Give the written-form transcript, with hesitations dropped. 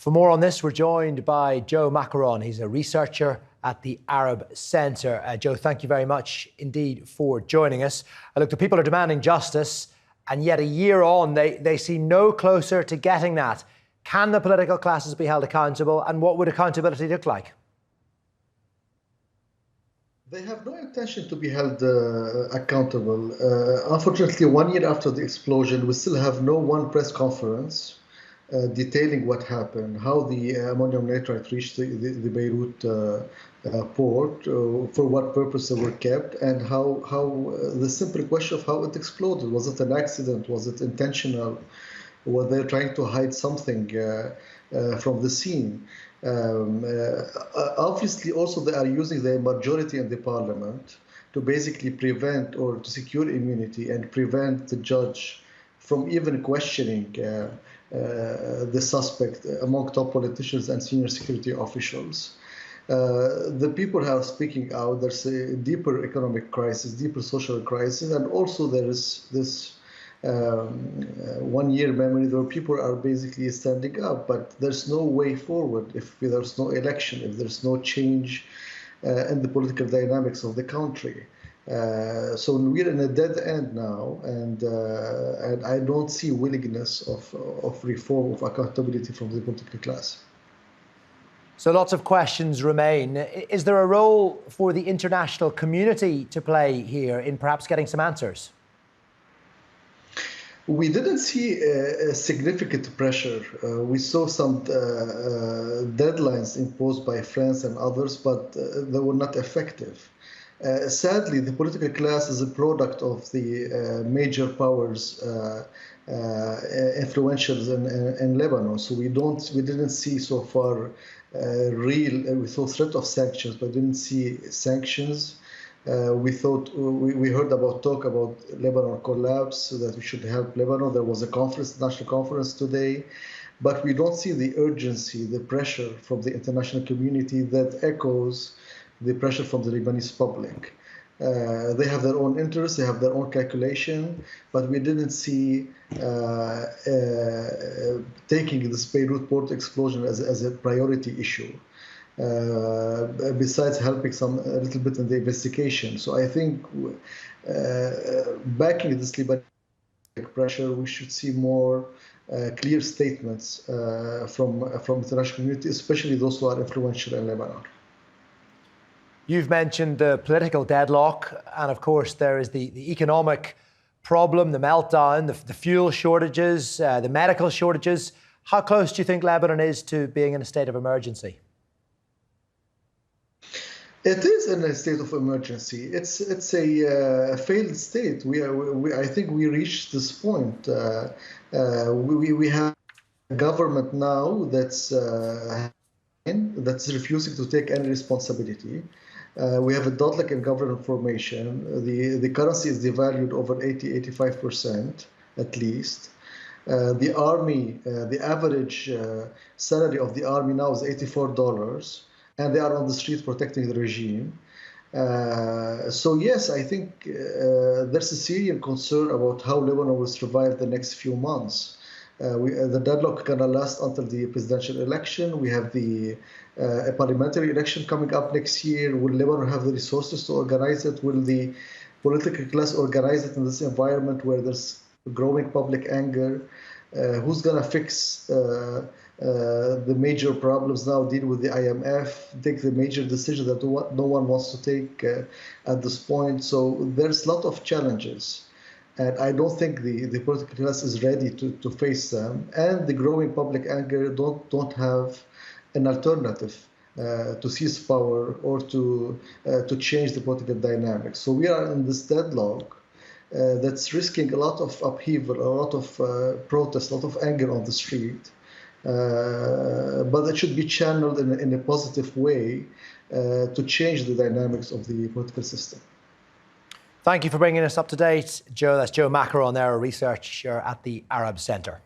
For more on this, we're joined by Joe Macaron. He's a researcher at the Arab Centre. Joe, thank you very much indeed for joining us. Look, the people are demanding justice, and yet a year on, they seem no closer to getting that. Can the political classes be held accountable, and what would accountability look like? They have no intention to be held accountable. Unfortunately, 1 year after the explosion, we still have no one press conference detailing what happened, how the ammonium nitrate reached the Beirut port, for what purpose they were kept, and how the simple question of how it exploded. Was it an accident? Was it intentional? Were they trying to hide something from the scene? Obviously, also they are using their majority in the parliament to basically prevent or to secure immunity and prevent the judge from even questioning the suspect among top politicians and senior security officials. The people who are speaking out, there's a deeper economic crisis, deeper social crisis, and also there is this 1 year memory where people are basically standing up, but there's no way forward if there's no election, if there's no change in the political dynamics of the country. So we're in a dead end now, and I don't see willingness of reform, of accountability from the political class. So lots of questions remain. Is there a role for the international community to play here in perhaps getting some answers? We didn't see a significant pressure. We saw some deadlines imposed by France and others, but they were not effective. Sadly, the political class is a product of the major powers influentials in Lebanon. So we didn't see so far we saw threat of sanctions, but didn't see sanctions. We heard talk about Lebanon collapse, so that we should help Lebanon. There was a national conference today, but we don't see the urgency, the pressure from the international community that echoes the pressure from the Lebanese public. They have their own interests, they have their own calculation, but we didn't see taking this Beirut port explosion as a priority issue. Besides helping a little bit in the investigation. So I think backing this Lebanese pressure, we should see more clear statements from the international community, especially those who are influential in Lebanon. You've mentioned the political deadlock, and of course there is the economic problem, the meltdown, the fuel shortages, the medical shortages. How close do you think Lebanon is to being in a state of emergency? It is in a state of emergency. It's a failed state. I think we reached this point. We have a government now that's refusing to take any responsibility. We have a deadlock in government formation. The currency is devalued over 85% at least. The army, the average salary of the army now is $84. And they are on the street protecting the regime. So yes, I think there's a serious concern about how Lebanon will survive the next few months. The deadlock gonna last until the presidential election. We have a parliamentary election coming up next year. Will Lebanon have the resources to organize it? Will the political class organize it in this environment where there's growing public anger? Who's gonna fix the major problems now, deal with the IMF, take the major decision that no one wants to take at this point. So there's a lot of challenges. And I don't think the political class is ready to face them. And the growing public anger don't have an alternative to seize power or to change the political dynamics. So we are in this deadlock that's risking a lot of upheaval, a lot of protest, a lot of anger on the street. But it should be channeled in a positive way to change the dynamics of the political system. Thank you for bringing us up to date, Joe. That's Joe Macaron there, a researcher at the Arab Centre.